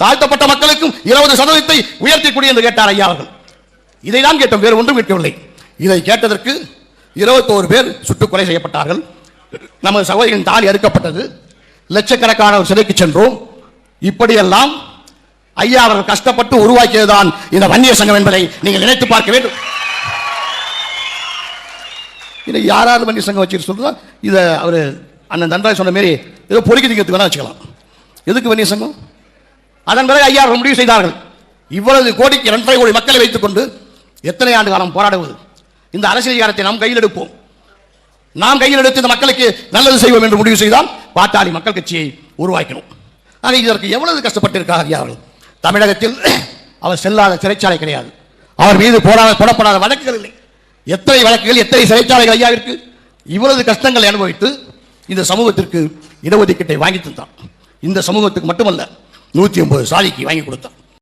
தாழ்த்தப்பட்ட மக்களுக்கும் 20% உயர்த்தி கொடு என்று கேட்டார் ஐயா அவர்கள். இதை தான் கேட்டோம், வேறு ஒன்றும் கேட்கவில்லை. இதை கேட்டதற்கு 21 பேர் சுட்டுக் கொலை செய்யப்பட்டார்கள். நமது சகோதரியின் தாலி அறுக்கப்பட்டது. லட்சக்கணக்கான ஒரு சிறைக்கு சென்றோம். இப்படியெல்லாம் ஐயா அவர்கள் கஷ்டப்பட்டு உருவாக்கியதுதான் இந்த வன்னியர் சங்கம் என்பதை நீங்கள் நினைத்து பார்க்க வேண்டும். இதை யாராவது வன்னியர் சங்கம் வச்சு சொல்றதா? இதை அவர் அண்ணன் தன்ராஜ் சொன்ன மாரி ஏதோ பொறுக்கி திங்கிறதுக்கு வேணா வச்சுக்கலாம். எதுக்கு வன்னியர் சங்கம்? அதன் பிறகு ஐயா அவர்கள் முடிவு செய்தார்கள், இவ்வளவு கோடிக்கு 2.5 கோடி மக்களை வைத்துக் கொண்டு எத்தனை ஆண்டு காலம் போராடுவது? இந்த அரசியல் அதிகாரத்தை நாம் கையில் எடுப்போம், நாம் கையில் எடுத்து இந்த மக்களுக்கு நல்லது செய்வோம் என்று முடிவு செய்தால் பாட்டாளி மக்கள் கட்சியை உருவாக்கணும். ஆக இதற்கு எவ்வளவு கஷ்டப்பட்டிருக்கார் ஐயா அவர்கள். தமிழகத்தில் அவர் செல்லாத சிறைச்சாலை கிடையாது, அவர் மீது போடப்படாத வழக்குகள் இல்லை. எத்தனை வழக்குகள், எத்தனை சிறைச்சாலைகள் ஐயாவிற்கு. இவ்வளவு கஷ்டங்களை அனுபவித்து இந்த சமூகத்திற்கு இடஒதுக்கீட்டை வாங்கி தந்தான். இந்த சமூகத்துக்கு மட்டுமல்ல, 180 சாதிக்கு வாங்கி கொடுத்தான்.